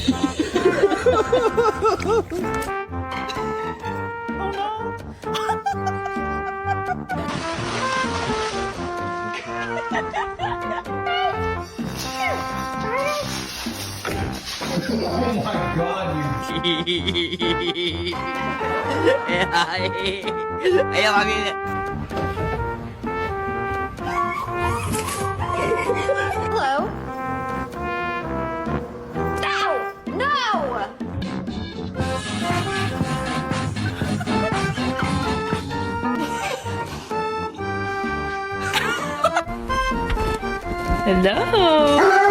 Oh my god, Ayaw kami. Hello? No! No! Hello!